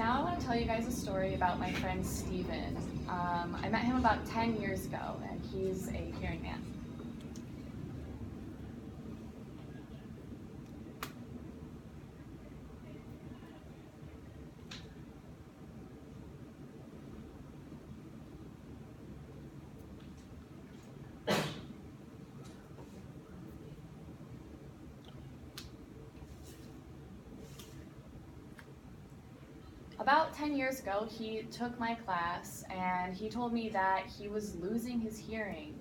Now I want to tell you guys a story about my friend Steven. I met him about 10 years ago, and he's a hearing man. About 10 years ago, he took my class, and he told me that he was losing his hearing,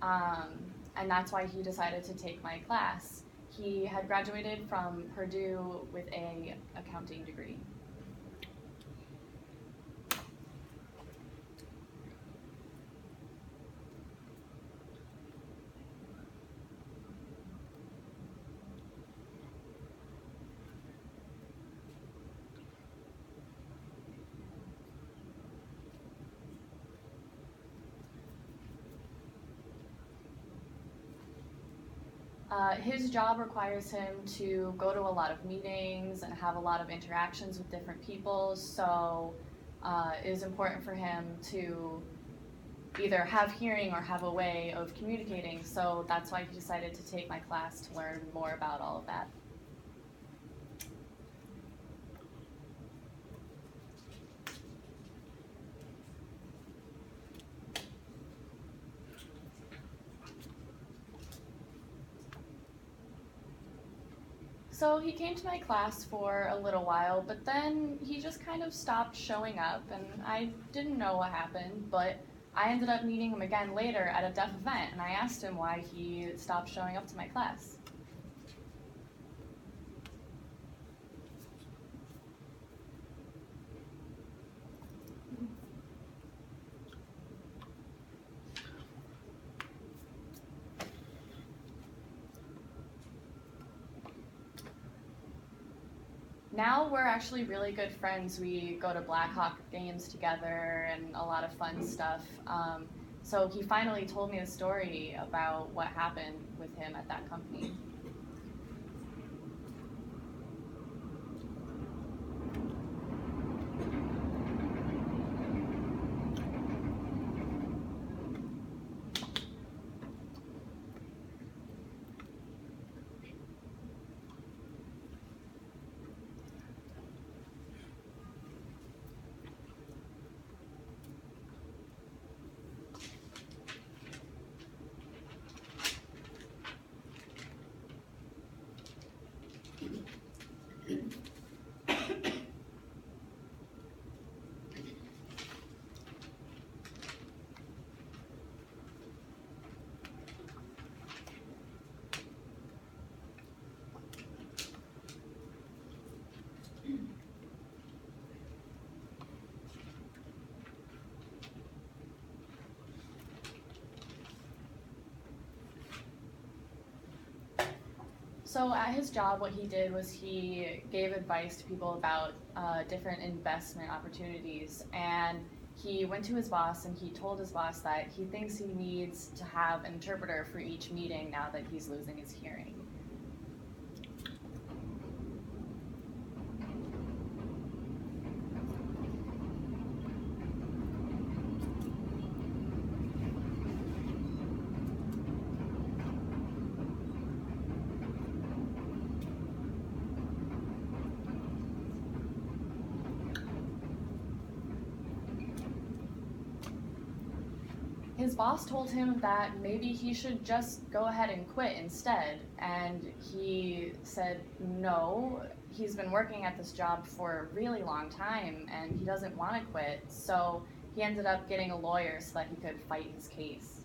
and that's why he decided to take my class. He had graduated from Purdue with an accounting degree. His job requires him to go to a lot of meetings and have a lot of interactions with different people, so it is important for him to either have hearing or have a way of communicating, so that's why he decided to take my class to learn more about all of that. So he came to my class for a little while, but then he just kind of stopped showing up, and I didn't know what happened, but I ended up meeting him again later at a deaf event, and I asked him why he stopped showing up to my class. Now we're actually really good friends. We go to Blackhawk games together and a lot of fun stuff. So he finally told me the story about what happened with him at that company. So at his job, what he did was he gave advice to people about different investment opportunities. And he went to his boss and he told his boss that he thinks he needs to have an interpreter for each meeting now that he's losing his hearing. His boss told him that maybe he should just go ahead and quit instead, and he said no, he's been working at this job for a really long time and he doesn't want to quit, so he ended up getting a lawyer so that he could fight his case.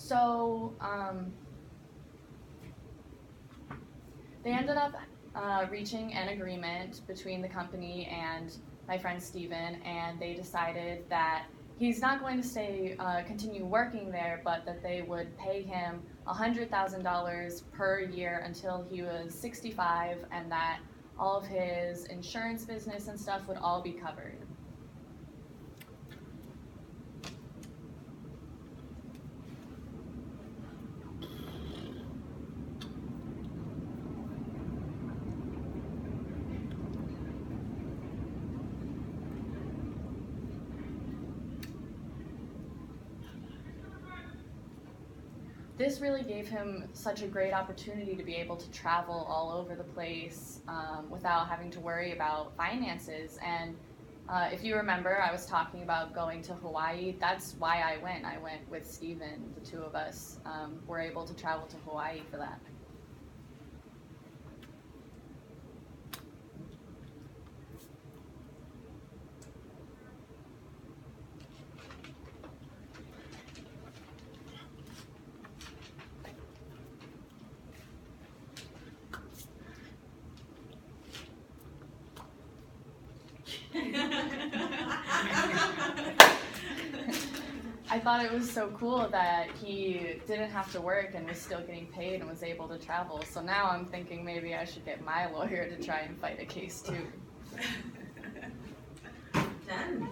So they ended up reaching an agreement between the company and my friend Steven, and they decided that he's not going to continue working there, but that they would pay him $100,000 per year until he was 65, and that all of his insurance business and stuff would all be covered. This really gave him such a great opportunity to be able to travel all over the place without having to worry about finances. And if you remember, I was talking about going to Hawaii. That's why I went. I went with Steven. The two of us were able to travel to Hawaii for that. I thought it was so cool that he didn't have to work and was still getting paid and was able to travel. So now I'm thinking maybe I should get my lawyer to try and fight a case too. Done.